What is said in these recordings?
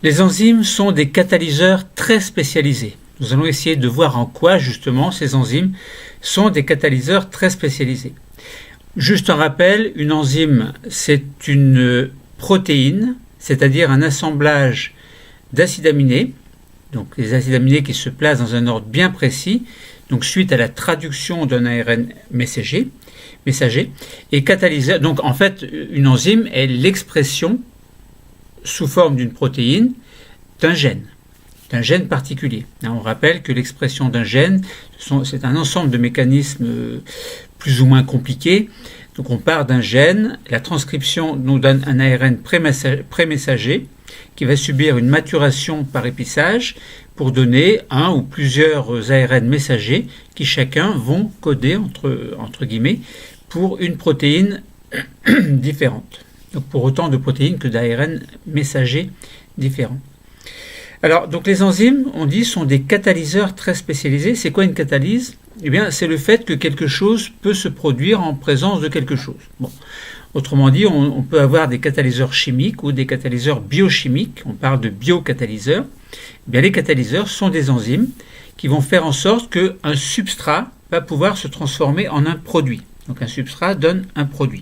Les enzymes sont des catalyseurs très spécialisés. Nous allons essayer de voir en quoi, justement, ces enzymes sont des catalyseurs très spécialisés. Juste un rappel, une enzyme, c'est une protéine, c'est-à-dire un assemblage d'acides aminés, donc les acides aminés qui se placent dans un ordre bien précis, donc suite à la traduction d'un ARN messager, et catalyseur. Donc en fait, une enzyme est l'expression sous forme d'une protéine d'un gène particulier. On rappelle que l'expression d'un gène, c'est un ensemble de mécanismes plus ou moins compliqués. Donc on part d'un gène, la transcription nous donne un ARN prémessager qui va subir une maturation par épissage pour donner un ou plusieurs ARN messagers qui chacun vont coder entre guillemets pour une protéine différente. Donc pour autant de protéines que d'ARN messagers différents. Alors, donc les enzymes, on dit, sont des catalyseurs très spécialisés. C'est quoi une catalyse ? Eh bien, c'est le fait que quelque chose peut se produire en présence de quelque chose. Bon. Autrement dit, on peut avoir des catalyseurs chimiques ou des catalyseurs biochimiques. On parle de biocatalyseurs. Eh bien, les catalyseurs sont des enzymes qui vont faire en sorte qu'un substrat va pouvoir se transformer en un produit. Donc, un substrat donne un produit.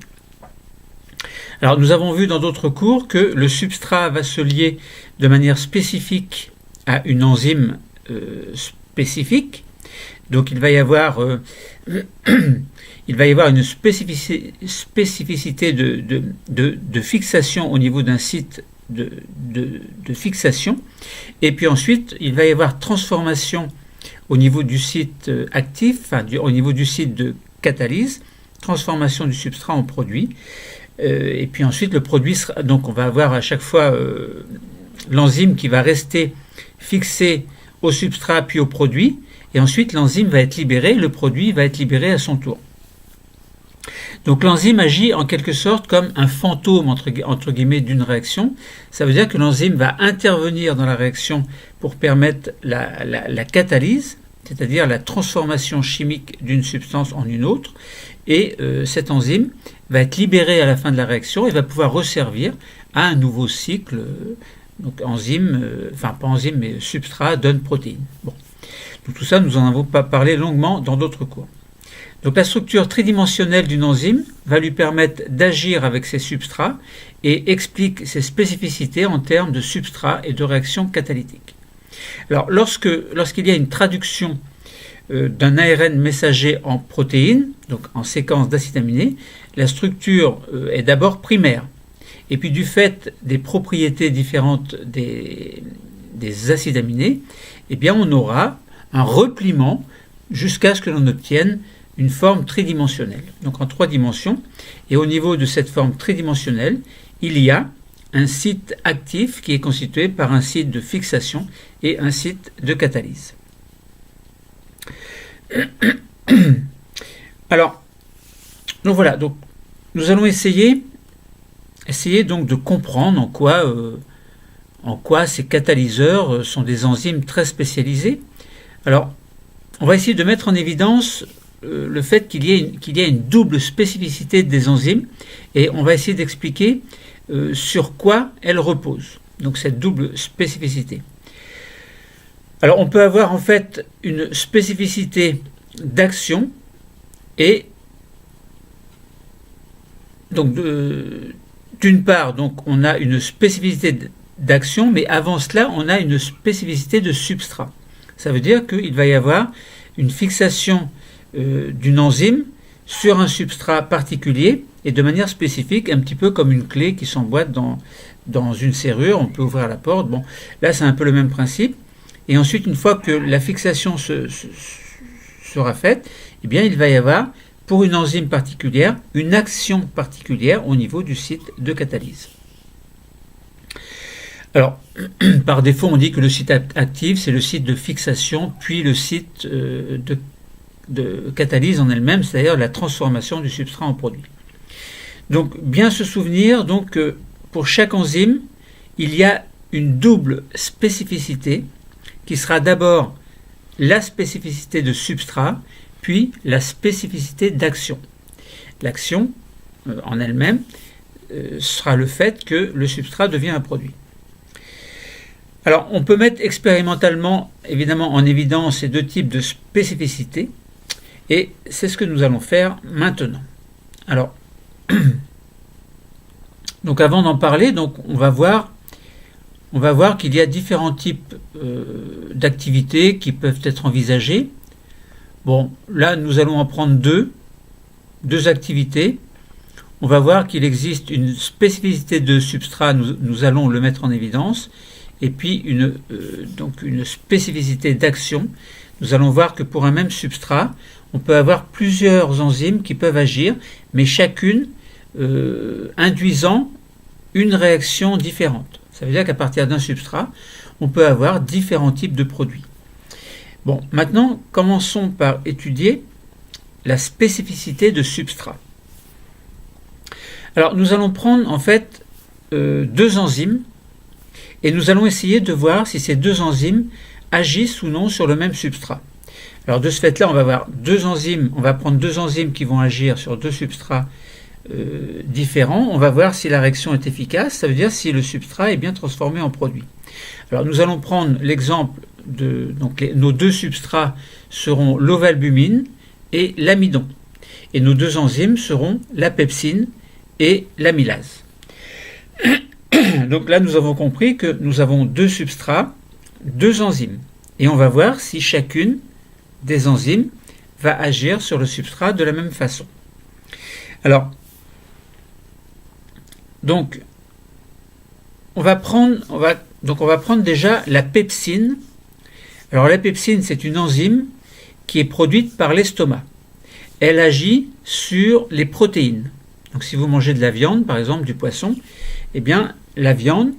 Alors, nous avons vu dans d'autres cours que le substrat va se lier de manière spécifique à une enzyme spécifique. Donc, il va y avoir une spécificité de fixation au niveau d'un site de fixation. Et puis ensuite, il va y avoir transformation au niveau du site actif, au niveau du site de catalyse, transformation du substrat en produit. Et puis ensuite, le produit sera, donc on va avoir à chaque fois l'enzyme qui va rester fixée au substrat puis au produit, et ensuite l'enzyme va être libérée, le produit va être libéré à son tour. Donc l'enzyme agit en quelque sorte comme un fantôme entre guillemets d'une réaction. Ça veut dire que l'enzyme va intervenir dans la réaction pour permettre la catalyse, c'est-à-dire la transformation chimique d'une substance en une autre, et cette enzyme va être libérée à la fin de la réaction et va pouvoir resservir à un nouveau cycle, donc enzyme, pas enzyme, mais substrat donne protéine. Bon. Donc tout ça, nous en avons pas parlé longuement dans d'autres cours. Donc la structure tridimensionnelle d'une enzyme va lui permettre d'agir avec ses substrats et explique ses spécificités en termes de substrats et de réactions catalytiques. Alors lorsqu'il y a une traduction d'un ARN messager en protéine, donc en séquence d'acides aminés, la structure est d'abord primaire. Et puis du fait des propriétés différentes des acides aminés, eh bien on aura un repliement jusqu'à ce que l'on obtienne une forme tridimensionnelle, donc en 3 dimensions. Et au niveau de cette forme tridimensionnelle, il y a un site actif qui est constitué par un site de fixation et un site de catalyse. Alors, donc voilà, donc nous allons essayer donc de comprendre en quoi ces catalyseurs sont des enzymes très spécialisées. Alors, on va essayer de mettre en évidence le fait qu'il y a une double spécificité des enzymes, et on va essayer d'expliquer sur quoi elles reposent. Donc cette double spécificité. Alors on peut avoir en fait une spécificité d'action et donc d'une part donc on a une spécificité d'action, mais avant cela on a une spécificité de substrat. Ça veut dire qu'il va y avoir une fixation d'une enzyme sur un substrat particulier et de manière spécifique, un petit peu comme une clé qui s'emboîte dans une serrure, on peut ouvrir la porte. Bon, là c'est un peu le même principe. Et ensuite, une fois que la fixation sera faite, eh bien, il va y avoir, pour une enzyme particulière, une action particulière au niveau du site de catalyse. Alors, par défaut, on dit que le site actif, c'est le site de fixation, puis le site de catalyse en elle-même, c'est-à-dire la transformation du substrat en produit. Donc, bien se souvenir donc, que pour chaque enzyme, il y a une double spécificité qui sera d'abord la spécificité de substrat, puis la spécificité d'action. L'action, en elle-même, sera le fait que le substrat devient un produit. Alors, on peut mettre expérimentalement, évidemment, en évidence ces deux types de spécificité, et c'est ce que nous allons faire maintenant. Alors, donc avant d'en parler, donc on va voir qu'il y a différents types d'activités qui peuvent être envisagées. Bon, là, nous allons en prendre deux activités. On va voir qu'il existe une spécificité de substrat, nous allons le mettre en évidence, et puis donc une spécificité d'action. Nous allons voir que pour un même substrat, on peut avoir plusieurs enzymes qui peuvent agir, mais chacune induisant une réaction différente. Ça veut dire qu'à partir d'un substrat, on peut avoir différents types de produits. Bon, maintenant, commençons par étudier la spécificité de substrat. Alors, nous allons prendre en fait deux enzymes et nous allons essayer de voir si ces deux enzymes agissent ou non sur le même substrat. Alors, de ce fait-là, on va prendre deux enzymes qui vont agir sur deux substrats différents. On va voir si la réaction est efficace, ça veut dire si le substrat est bien transformé en produit. Alors, nous allons prendre l'exemple nos deux substrats seront l'ovalbumine et l'amidon. Et nos deux enzymes seront la pepsine et l'amylase. Donc là, nous avons compris que nous avons deux substrats, deux enzymes. Et on va voir si chacune des enzymes va agir sur le substrat de la même façon. Alors, donc, on va prendre déjà la pepsine. Alors, la pepsine, c'est une enzyme qui est produite par l'estomac. Elle agit sur les protéines. Donc, si vous mangez de la viande, par exemple du poisson, eh bien, la viande,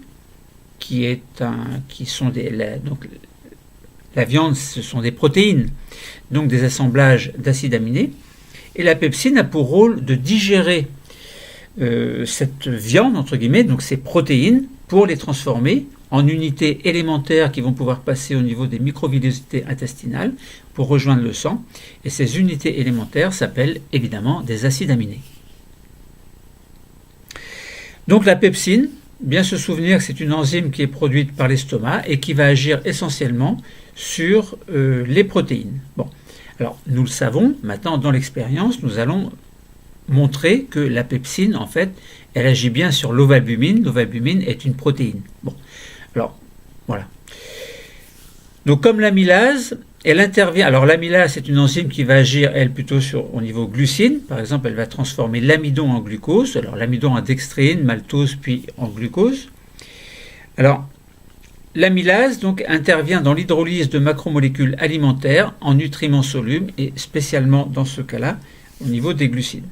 la viande, ce sont des protéines, donc des assemblages d'acides aminés, et la pepsine a pour rôle de digérer cette viande, entre guillemets, donc ces protéines, pour les transformer en unités élémentaires qui vont pouvoir passer au niveau des microvillosités intestinales pour rejoindre le sang, et ces unités élémentaires s'appellent évidemment des acides aminés. Donc la pepsine, bien se souvenir que c'est une enzyme qui est produite par l'estomac et qui va agir essentiellement sur les protéines. Bon, alors nous le savons, maintenant dans l'expérience, nous allons montrer que la pepsine, en fait, elle agit bien sur l'ovalbumine. L'ovalbumine est une protéine. Bon, alors voilà. Donc comme l'amylase, elle intervient. Alors l'amylase, c'est une enzyme qui va agir, elle, plutôt au niveau glucine. Par exemple, elle va transformer l'amidon en glucose. Alors l'amidon en dextréine, maltose, puis en glucose. Alors l'amylase donc intervient dans l'hydrolyse de macromolécules alimentaires en nutriments solubles et spécialement dans ce cas-là au niveau des glucides.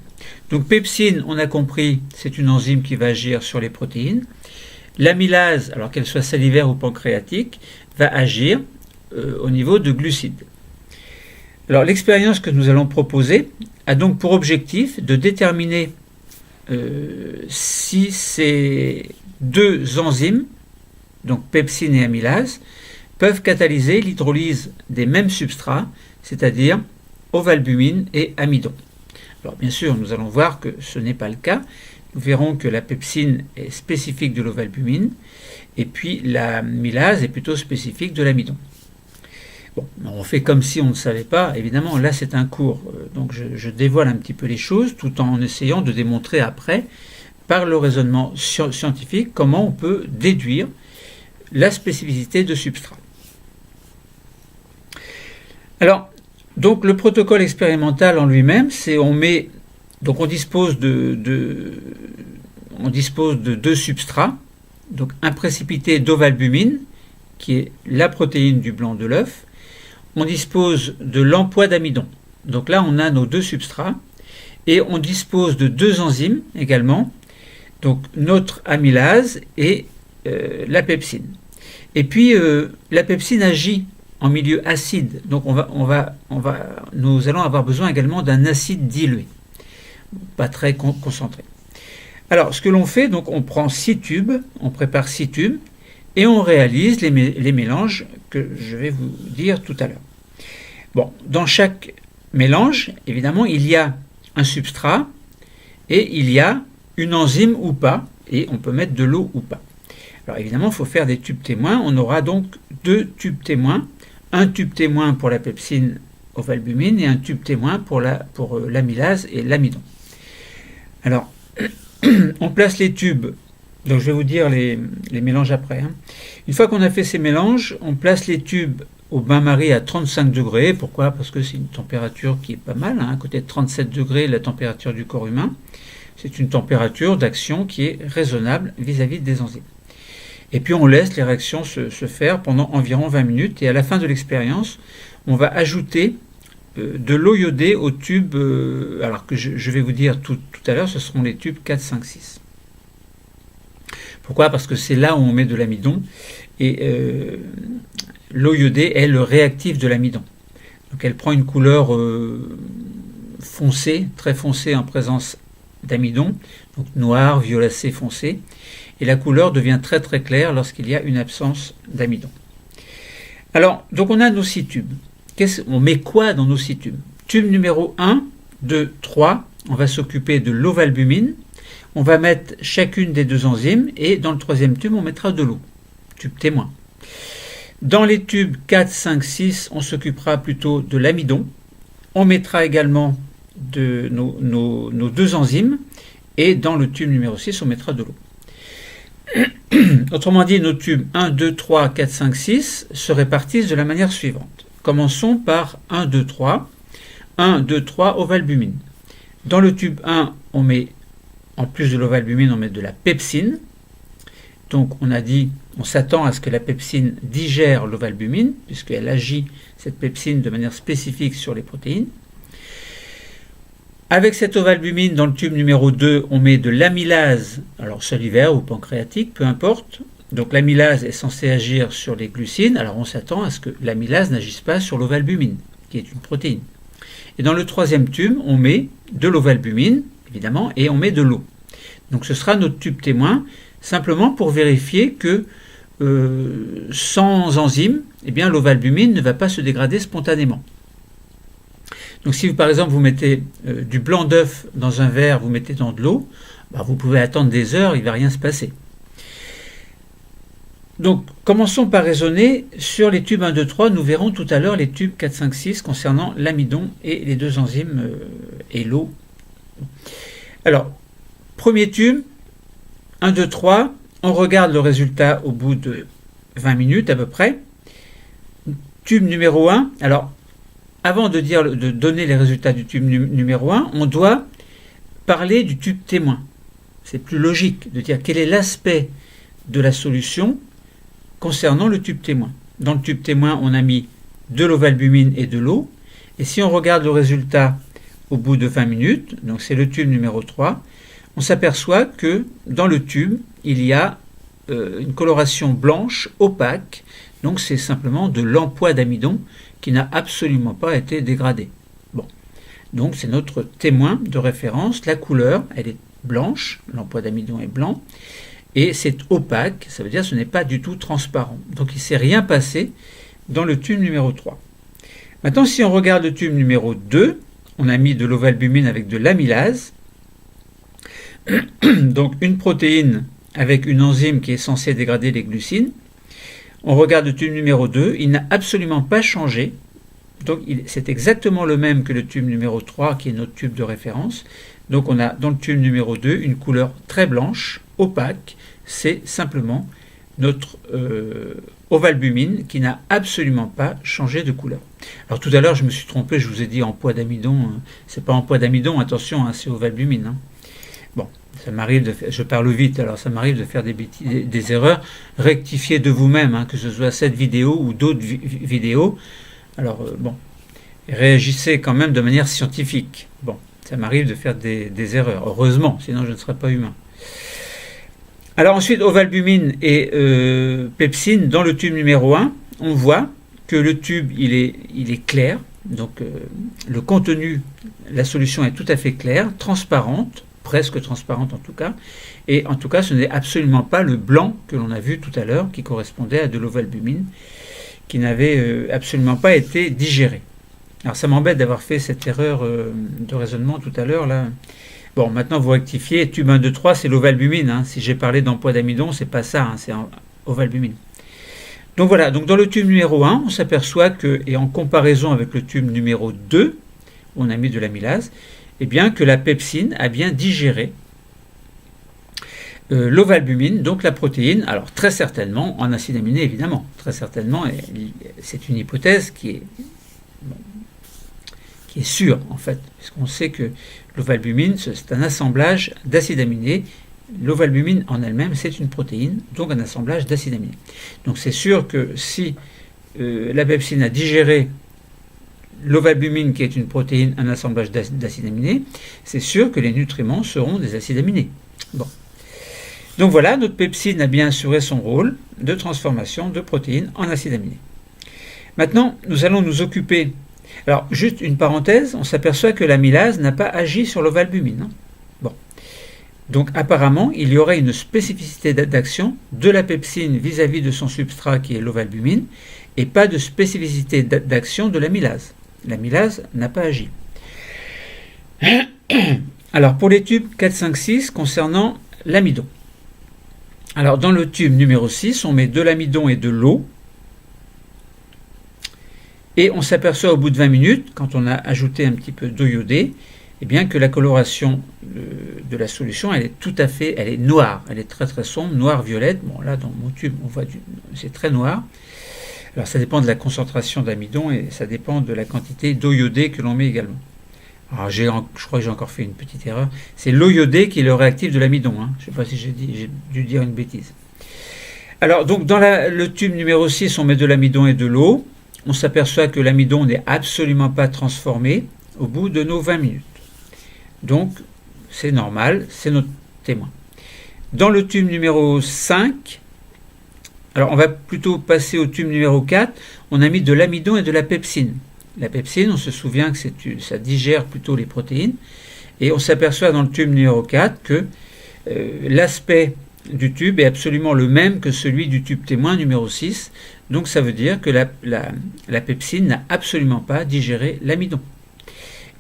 Donc pepsine, on a compris, c'est une enzyme qui va agir sur les protéines. L'amylase, alors qu'elle soit salivaire ou pancréatique, va agir au niveau de glucides. Alors l'expérience que nous allons proposer a donc pour objectif de déterminer si ces deux enzymes, donc pepsine et amylase, peuvent catalyser l'hydrolyse des mêmes substrats, c'est-à-dire ovalbumine et amidon. Alors bien sûr, nous allons voir que ce n'est pas le cas. Nous verrons que la pepsine est spécifique de l'ovalbumine et puis l'amylase est plutôt spécifique de l'amidon. Bon, on fait comme si on ne savait pas. Évidemment, là c'est un cours, donc je dévoile un petit peu les choses tout en essayant de démontrer après, par le raisonnement scientifique, comment on peut déduire la spécificité de substrat. Alors, donc le protocole expérimental en lui-même, c'est on dispose de deux substrats, donc un précipité d'ovalbumine, qui est la protéine du blanc de l'œuf. On dispose de l'empois d'amidon. Donc là, on a nos deux substrats, et on dispose de deux enzymes également, donc notre amylase et la pepsine. Et puis la pepsine agit en milieu acide, donc nous allons avoir besoin également d'un acide dilué, pas très concentré. Alors ce que l'on fait, donc on prend 6 tubes, on prépare 6 tubes et on réalise les mélanges que je vais vous dire tout à l'heure. Bon, dans chaque mélange, évidemment, il y a un substrat et il y a une enzyme ou pas, et on peut mettre de l'eau ou pas. Alors évidemment, il faut faire des tubes témoins. On aura donc 2 tubes témoins. Un tube témoin pour la pepsine ovalbumine et un tube témoin pour l'amylase et l'amidon. Alors, on place les tubes. Donc je vais vous dire les mélanges après. Une fois qu'on a fait ces mélanges, on place les tubes au bain-marie à 35 degrés. Pourquoi? Parce que c'est une température qui est pas mal. À côté de 37 degrés, la température du corps humain. C'est une température d'action qui est raisonnable vis-à-vis des enzymes. Et puis on laisse les réactions se faire pendant environ 20 minutes. Et à la fin de l'expérience, on va ajouter de l'eau iodée aux tubes, alors que je vais vous dire tout à l'heure, ce seront les tubes 4, 5, 6. Pourquoi? Parce que c'est là où on met de l'amidon. Et l'eau iodée est le réactif de l'amidon. Donc elle prend une couleur foncée, très foncée en présence d'amidon, donc noir, violacé, foncé. Et la couleur devient très très claire lorsqu'il y a une absence d'amidon. Alors, donc on a nos 6 tubes. On met quoi dans nos 6 tubes? Tube numéro 1, 2, 3, on va s'occuper de l'ovalbumine. On va mettre chacune des 2 enzymes et dans le 3e tube, on mettra de l'eau. Tube témoin. Dans les tubes 4, 5, 6, on s'occupera plutôt de l'amidon. On mettra également de nos 2 enzymes et dans le tube numéro 6, on mettra de l'eau. Autrement dit, nos tubes 1, 2, 3, 4, 5, 6 se répartissent de la manière suivante. Commençons par 1, 2, 3. 1, 2, 3, ovalbumine. Dans le tube 1, on met, en plus de l'ovalbumine, on met de la pepsine. Donc on a dit, on s'attend à ce que la pepsine digère l'ovalbumine, puisqu'elle agit, cette pepsine, de manière spécifique sur les protéines. Avec cette ovalbumine, dans le tube numéro 2, on met de l'amylase, alors salivaire ou pancréatique, peu importe. Donc l'amylase est censée agir sur les glucides, alors on s'attend à ce que l'amylase n'agisse pas sur l'ovalbumine, qui est une protéine. Et dans le 3e tube, on met de l'ovalbumine, évidemment, et on met de l'eau. Donc ce sera notre tube témoin, simplement pour vérifier que sans enzyme, eh bien, l'ovalbumine ne va pas se dégrader spontanément. Donc si par exemple vous mettez du blanc d'œuf dans un verre, vous mettez dans de l'eau, vous pouvez attendre des heures, il ne va rien se passer. Donc commençons par raisonner sur les tubes 1, 2, 3, nous verrons tout à l'heure les tubes 4, 5, 6 concernant l'amidon et les 2 enzymes et l'eau. Alors, premier tube, 1, 2, 3, on regarde le résultat au bout de 20 minutes à peu près. Tube numéro 1, alors avant de donner les résultats du tube numéro 1, on doit parler du tube témoin. C'est plus logique de dire quel est l'aspect de la solution concernant le tube témoin. Dans le tube témoin, on a mis de l'ovalbumine et de l'eau. Et si on regarde le résultat au bout de 20 minutes, donc c'est le tube numéro 3, on s'aperçoit que dans le tube, il y a une coloration blanche opaque. Donc c'est simplement de l'emploi d'amidon qui n'a absolument pas été dégradé. Bon. Donc c'est notre témoin de référence. La couleur, elle est blanche, l'emploi d'amidon est blanc, et c'est opaque, ça veut dire que ce n'est pas du tout transparent. Donc il ne s'est rien passé dans le tube numéro 3. Maintenant, si on regarde le tube numéro 2, on a mis de l'ovalbumine avec de l'amylase, donc une protéine avec une enzyme qui est censée dégrader les glucides. On regarde le tube numéro 2, il n'a absolument pas changé, donc c'est exactement le même que le tube numéro 3 qui est notre tube de référence. Donc on a dans le tube numéro 2 une couleur très blanche, opaque, c'est simplement notre ovalbumine qui n'a absolument pas changé de couleur. Alors tout à l'heure je me suis trompé, je vous ai dit emploi d'amidon, c'est pas emploi d'amidon, attention, c'est ovalbumine. Bon, ça m'arrive je parle vite, alors ça m'arrive de faire des erreurs, rectifiez de vous-même, que ce soit cette vidéo ou d'autres vidéos. Alors bon, réagissez quand même de manière scientifique. Bon, ça m'arrive de faire des erreurs, heureusement, sinon je ne serais pas humain. Alors ensuite, ovalbumine et pepsine, dans le tube numéro 1, on voit que le tube, il est clair, donc le contenu, la solution est tout à fait claire, transparente, presque transparente en tout cas, et en tout cas ce n'est absolument pas le blanc que l'on a vu tout à l'heure, qui correspondait à de l'ovalbumine, qui n'avait absolument pas été digéré. Alors ça m'embête d'avoir fait cette erreur de raisonnement tout à l'heure, là. Bon, maintenant vous rectifiez, tube 1, 2, 3, c'est l'ovalbumine. Hein. Si j'ai parlé d'emploi d'amidon, c'est pas ça, hein, c'est ovalbumine. Donc voilà, donc dans le tube numéro 1, on s'aperçoit que, et en comparaison avec le tube numéro 2, où on a mis de l'amylase, eh bien que la pepsine a bien digéré l'ovalbumine, donc la protéine, alors très certainement en acide aminé évidemment, très certainement, c'est une hypothèse qui est sûre en fait, puisqu'on sait que l'ovalbumine c'est un assemblage d'acides aminés. L'ovalbumine en elle-même c'est une protéine, donc un assemblage d'acides aminés. Donc c'est sûr que si la pepsine a digéré l'ovalbumine qui est une protéine, un assemblage d'acides aminés, c'est sûr que les nutriments seront des acides aminés. Bon. Donc voilà, notre pepsine a bien assuré son rôle de transformation de protéines en acides aminés. Maintenant, nous allons nous occuper... Alors, juste une parenthèse, on s'aperçoit que l'amylase n'a pas agi sur l'ovalbumine. Hein. Bon. Donc apparemment, il y aurait une spécificité d'action de la pepsine vis-à-vis de son substrat qui est l'ovalbumine, et pas de spécificité d'action de l'amylase. L'amylase n'a pas agi. Alors, pour les tubes 4, 5, 6, concernant l'amidon. Alors, dans le tube numéro 6, on met de l'amidon et de l'eau. Et on s'aperçoit au bout de 20 minutes, quand on a ajouté un petit peu d'eau iodée, eh bien que la coloration de la solution, elle est noire. Elle est très très sombre, noire-violette. Bon, là, dans mon tube, on voit c'est très noir. Alors, ça dépend de la concentration d'amidon et ça dépend de la quantité d'eau iodée que l'on met également. Alors, je crois que j'ai encore fait une petite erreur. C'est l'eau iodée qui est le réactif de l'amidon. Hein. Je ne sais pas si j'ai dû dire une bêtise. Alors, donc, dans le tube numéro 6, on met de l'amidon et de l'eau. On s'aperçoit que l'amidon n'est absolument pas transformé au bout de nos 20 minutes. Donc, c'est normal, c'est notre témoin. Dans le tube numéro 5, alors on va plutôt passer au tube numéro 4, on a mis de l'amidon et de la pepsine. La pepsine, on se souvient que ça digère plutôt les protéines. Et on s'aperçoit dans le tube numéro 4 que l'aspect du tube est absolument le même que celui du tube témoin numéro 6. Donc ça veut dire que la pepsine n'a absolument pas digéré l'amidon.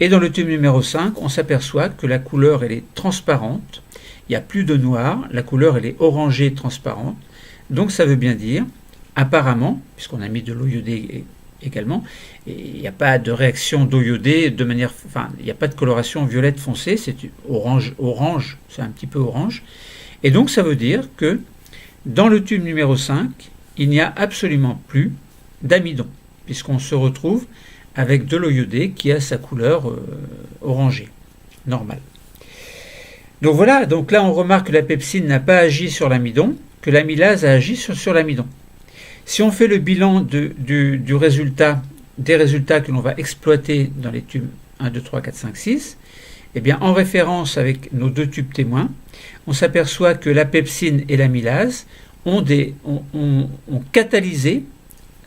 Et dans le tube numéro 5, on s'aperçoit que la couleur elle est transparente. Il n'y a plus de noir. La couleur elle est orangée transparente. Donc ça veut bien dire, apparemment, puisqu'on a mis de l'eau iodée également, et il n'y a pas de réaction d'eau iodée de manière, enfin, il n'y a pas de coloration violette foncée, c'est orange, c'est un petit peu orange. Et donc ça veut dire que dans le tube numéro 5, il n'y a absolument plus d'amidon, puisqu'on se retrouve avec de l'eau iodée qui a sa couleur orangée, normale. Donc voilà, donc là on remarque que la pepsine n'a pas agi sur l'amidon, que l'amylase a agi sur l'amidon. Si on fait le bilan des résultats que l'on va exploiter dans les tubes 1, 2, 3, 4, 5, 6, eh bien, en référence avec nos deux tubes témoins, on s'aperçoit que la pepsine et l'amylase ont catalysé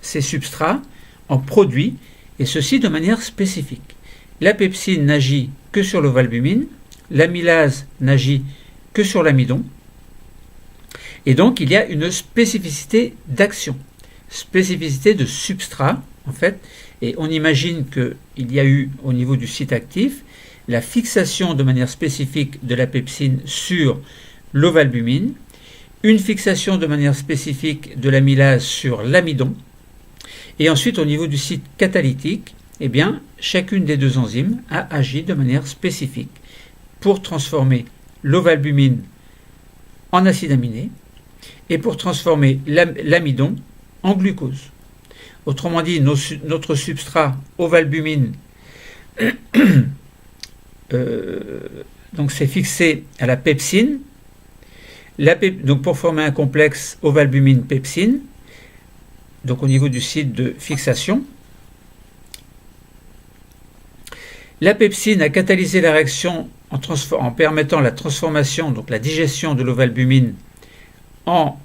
ces substrats en produits, et ceci de manière spécifique. La pepsine n'agit que sur l'ovalbumine, l'amylase n'agit que sur l'amidon, et donc il y a une spécificité d'action, spécificité de substrat en fait, et on imagine qu'il y a eu au niveau du site actif la fixation de manière spécifique de la pepsine sur l'ovalbumine, une fixation de manière spécifique de l'amylase sur l'amidon, et ensuite au niveau du site catalytique, eh bien, chacune des deux enzymes a agi de manière spécifique pour transformer l'ovalbumine en acide aminé et pour transformer l'amidon en glucose. Autrement dit, notre substrat ovalbumine donc c'est fixé à la pepsine, donc pour former un complexe ovalbumine-pepsine, donc au niveau du site de fixation. La pepsine a catalysé la réaction en permettant la transformation, donc la digestion de l'ovalbumine en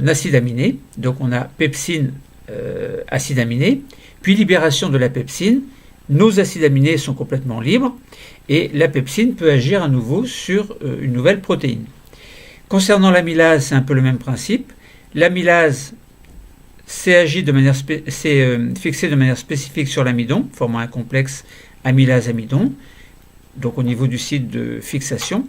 acide aminé. Donc on a pepsine, acide aminé, puis libération de la pepsine. Nos acides aminés sont complètement libres et la pepsine peut agir à nouveau sur une nouvelle protéine. Concernant l'amylase, c'est un peu le même principe. L'amylase s'est fixée de manière spécifique sur l'amidon, formant un complexe amylase-amidon. donc au niveau du site de fixation.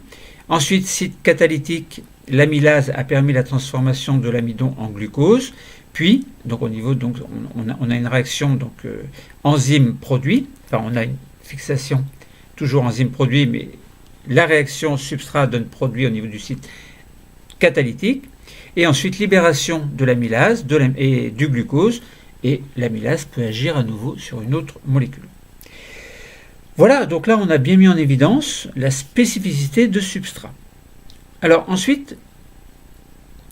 Ensuite, site catalytique, l'amylase a permis la transformation de l'amidon en glucose. Puis, donc au niveau, donc on a une réaction donc enzyme-produit. Enfin, on a une fixation toujours enzyme-produit, mais la réaction substrat donne produit au niveau du site catalytique. Et ensuite, libération de l'amylase et du glucose. Et l'amylase peut agir à nouveau sur une autre molécule. Voilà, donc là on a bien mis en évidence la spécificité de substrat. Alors ensuite,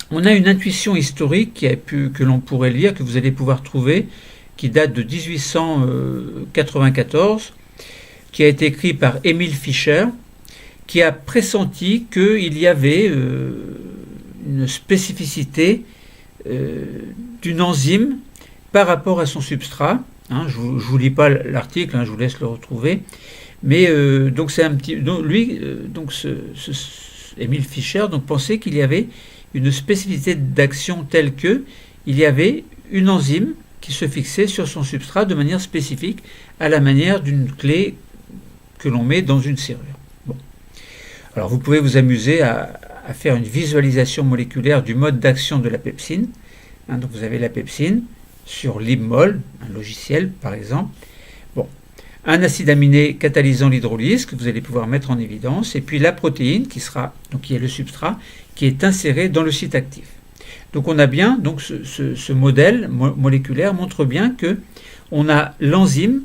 on a une intuition historique que l'on pourrait lire, que vous allez pouvoir trouver, qui date de 1894, qui a été écrit par Emil Fischer, qui a pressenti qu'il y avait une spécificité d'une enzyme par rapport à son substrat. Je ne vous lis pas l'article, je vous laisse le retrouver. Mais donc c'est un petit. Donc, lui, Emil Fischer pensait qu'il y avait une spécificité d'action telle que il y avait une enzyme qui se fixait sur son substrat de manière spécifique, à la manière d'une clé que l'on met dans une serrure. Bon. Alors vous pouvez vous amuser à faire une visualisation moléculaire du mode d'action de la pepsine. Donc vous avez la pepsine sur Libmol, un logiciel par exemple. Bon. Un acide aminé catalysant l'hydrolyse que vous allez pouvoir mettre en évidence, et puis la protéine qui est le substrat, qui est inséré dans le site actif. Donc on a bien, donc ce modèle moléculaire montre bien que on a l'enzyme,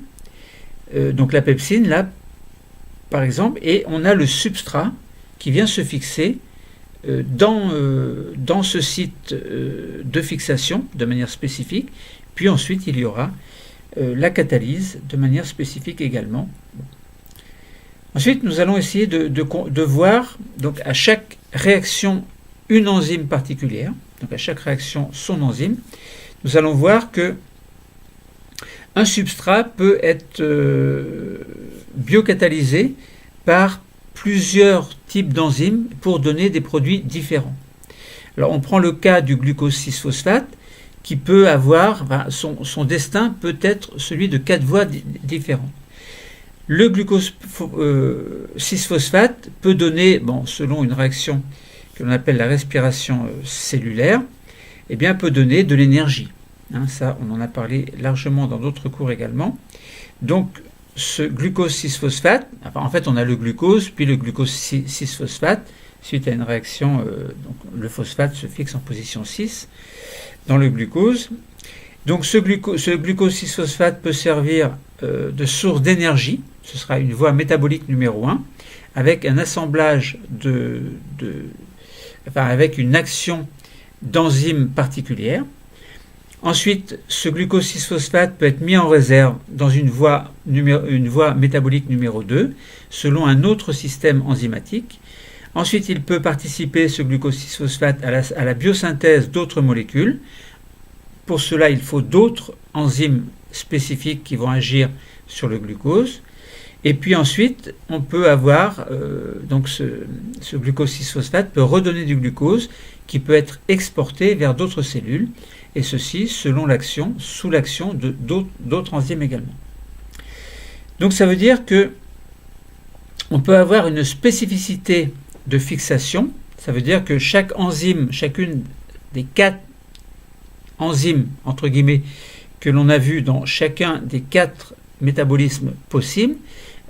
donc la pepsine là par exemple, et on a le substrat qui vient se fixer dans ce site de fixation de manière spécifique, puis ensuite il y aura la catalyse de manière spécifique également. Ensuite, nous allons essayer de voir donc à chaque réaction une enzyme particulière, donc à chaque réaction son enzyme. Nous allons voir que un substrat peut être biocatalysé par plusieurs types d'enzymes pour donner des produits différents. Alors on prend le cas du glucose 6-phosphate qui peut avoir, son destin peut être celui de 4 voies différentes. Le glucose 6-phosphate peut donner, selon une réaction que l'on appelle la respiration cellulaire, peut donner de l'énergie. Ça, on en a parlé largement dans d'autres cours également. Donc, ce glucose 6-phosphate, en fait, on a le glucose, puis le glucose 6-phosphate, suite à une réaction, donc le phosphate se fixe en position 6 dans le glucose. Donc, ce glucose 6-phosphate peut servir de source d'énergie. Ce sera une voie métabolique numéro 1, avec un assemblage avec une action d'enzymes particulières. Ensuite, ce glucose 6-phosphate peut être mis en réserve dans une voie métabolique numéro 2, selon un autre système enzymatique. Ensuite, il peut participer, ce glucose 6-phosphate, à la biosynthèse d'autres molécules. Pour cela, il faut d'autres enzymes spécifiques qui vont agir sur le glucose. Et puis ensuite, on peut avoir, donc ce glucose 6-phosphate peut redonner du glucose qui peut être exporté vers d'autres cellules, et ceci sous l'action d'autres enzymes également. Donc ça veut dire que on peut avoir une spécificité de fixation. Ça veut dire que chacune des 4 enzymes, entre guillemets, que l'on a vues dans chacun des 4 métabolismes possibles,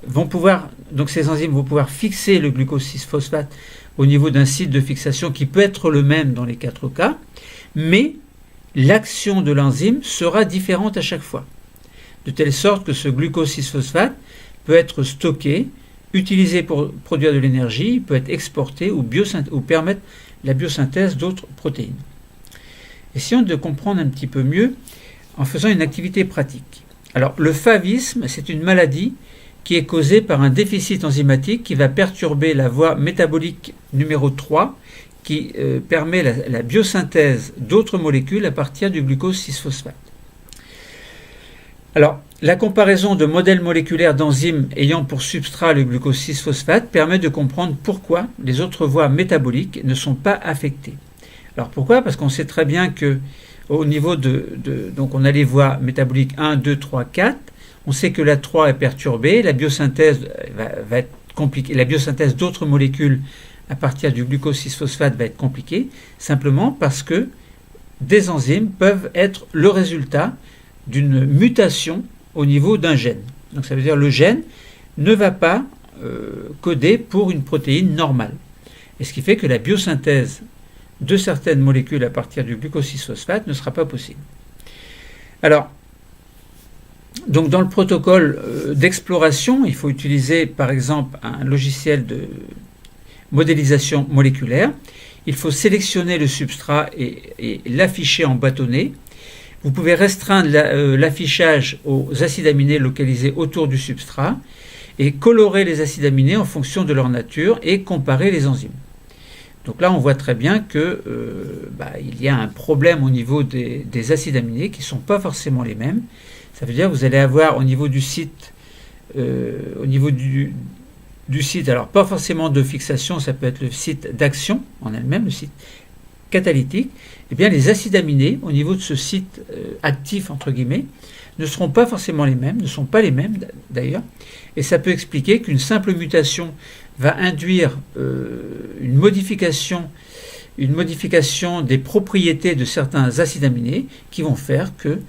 donc ces enzymes vont pouvoir fixer le glucose 6-phosphate au niveau d'un site de fixation qui peut être le même dans les 4 cas, mais l'action de l'enzyme sera différente à chaque fois, de telle sorte que ce glucose 6-phosphate peut être stocké, utilisé pour produire de l'énergie, peut être exporté ou permettre la biosynthèse d'autres protéines. Essayons de comprendre un petit peu mieux en faisant une activité pratique. Alors, le favisme, c'est une maladie qui est causée par un déficit enzymatique qui va perturber la voie métabolique numéro 3 qui permet la biosynthèse d'autres molécules à partir du glucose 6-phosphate. Alors, la comparaison de modèles moléculaires d'enzymes ayant pour substrat le glucose 6-phosphate permet de comprendre pourquoi les autres voies métaboliques ne sont pas affectées. Alors pourquoi ? Parce qu'on sait très bien que au niveau donc on a les voies métaboliques 1, 2, 3, 4, on sait que la 3 est perturbée, la biosynthèse va être compliqué. La biosynthèse d'autres molécules à partir du glucose 6-phosphate va être compliquée, simplement parce que des enzymes peuvent être le résultat d'une mutation au niveau d'un gène. Donc ça veut dire que le gène ne va pas coder pour une protéine normale. Et ce qui fait que la biosynthèse de certaines molécules à partir du glucose 6-phosphate ne sera pas possible. Alors, donc dans le protocole d'exploration, il faut utiliser par exemple un logiciel de modélisation moléculaire. Il faut sélectionner le substrat et l'afficher en bâtonnet. Vous pouvez restreindre l'affichage aux acides aminés localisés autour du substrat et colorer les acides aminés en fonction de leur nature et comparer les enzymes. Donc là, on voit très bien que il y a un problème au niveau des acides aminés qui ne sont pas forcément les mêmes. Ça veut dire que vous allez avoir au niveau du site, alors pas forcément de fixation, ça peut être le site d'action en elle-même, le site catalytique. Eh bien, les acides aminés au niveau de ce site actif entre guillemets ne seront pas forcément les mêmes, ne sont pas les mêmes d'ailleurs, et ça peut expliquer qu'une simple mutation va induire une modification des propriétés de certains acides aminés qui vont faire que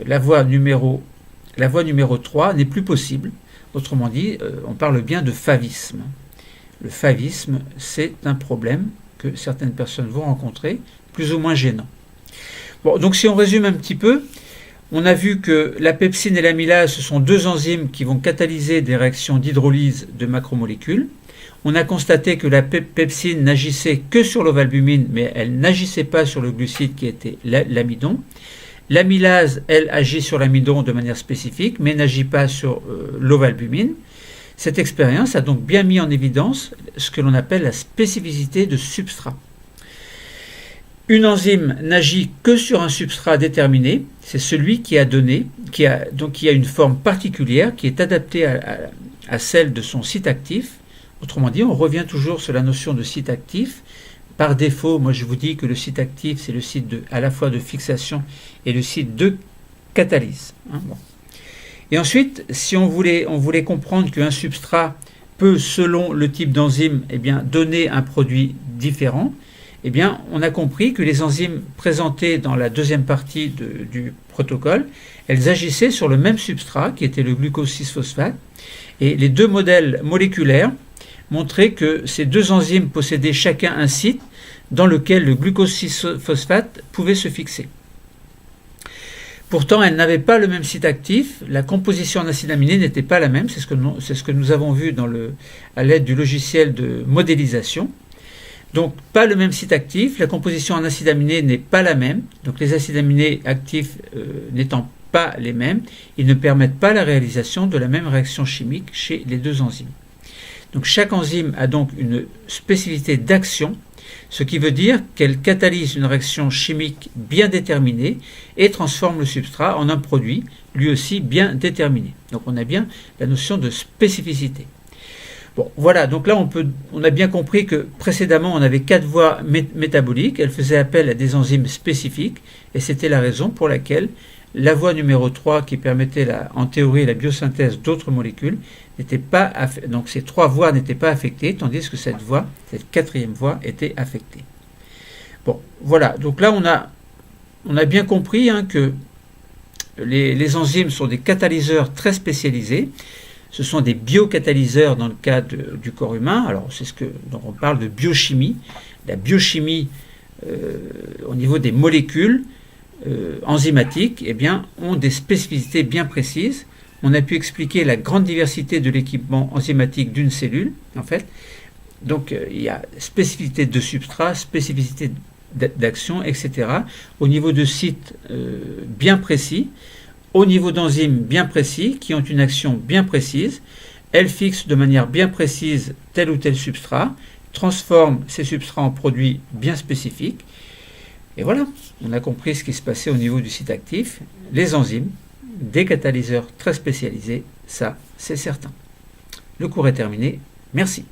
la voie numéro 3 n'est plus possible. Autrement dit, on parle bien de favisme. Le favisme, c'est un problème que certaines personnes vont rencontrer, plus ou moins gênant. Bon, donc si on résume un petit peu, on a vu que la pepsine et l'amylase, ce sont deux enzymes qui vont catalyser des réactions d'hydrolyse de macromolécules. On a constaté que la pepsine n'agissait que sur l'ovalbumine, mais elle n'agissait pas sur le glucide qui était l'amidon. L'amylase, elle, agit sur l'amidon de manière spécifique, mais n'agit pas sur l'ovalbumine. Cette expérience a donc bien mis en évidence ce que l'on appelle la spécificité de substrat. Une enzyme n'agit que sur un substrat déterminé, c'est celui qui a une forme particulière qui est adaptée à celle de son site actif. Autrement dit, on revient toujours sur la notion de site actif. Par défaut, moi je vous dis que le site actif, c'est le site à la fois de fixation et le site de catalyse. Bon. Et ensuite, si on voulait comprendre qu'un substrat peut, selon le type d'enzyme, donner un produit différent, on a compris que les enzymes présentées dans la deuxième partie du protocole, elles agissaient sur le même substrat, qui était le glucose 6-phosphate, et les deux modèles moléculaires montraient que ces deux enzymes possédaient chacun un site dans lequel le glucose 6-phosphate pouvait se fixer. Pourtant, elles n'avaient pas le même site actif, la composition en acides aminés n'était pas la même, c'est ce que nous avons vu à l'aide du logiciel de modélisation. Donc, pas le même site actif, la composition en acides aminés n'est pas la même, donc les acides aminés actifs n'étant pas les mêmes, ils ne permettent pas la réalisation de la même réaction chimique chez les deux enzymes. Donc chaque enzyme a donc une spécificité d'action, ce qui veut dire qu'elle catalyse une réaction chimique bien déterminée et transforme le substrat en un produit, lui aussi bien déterminé. Donc on a bien la notion de spécificité. Bon, voilà, donc là on a bien compris que précédemment on avait 4 voies métaboliques, elles faisaient appel à des enzymes spécifiques, et c'était la raison pour laquelle la voie numéro 3 qui permettait en théorie la biosynthèse d'autres molécules donc ces 3 voies n'étaient pas affectées, tandis que cette 4e voie était affectée. Bon, voilà, donc là on a bien compris que les enzymes sont des catalyseurs très spécialisés. Ce sont des biocatalyseurs dans le cas du corps humain. Alors c'est donc on parle de biochimie. La biochimie au niveau des molécules enzymatiques ont des spécificités bien précises. On a pu expliquer la grande diversité de l'équipement enzymatique d'une cellule, en fait. Donc, il y a spécificité de substrat, spécificité d'action, etc. Au niveau de sites bien précis, au niveau d'enzymes bien précis, qui ont une action bien précise. Elles fixent de manière bien précise tel ou tel substrat, transforment ces substrats en produits bien spécifiques. Et voilà, on a compris ce qui se passait au niveau du site actif. Les enzymes, des catalyseurs très spécialisés, ça c'est certain. Le cours est terminé, merci.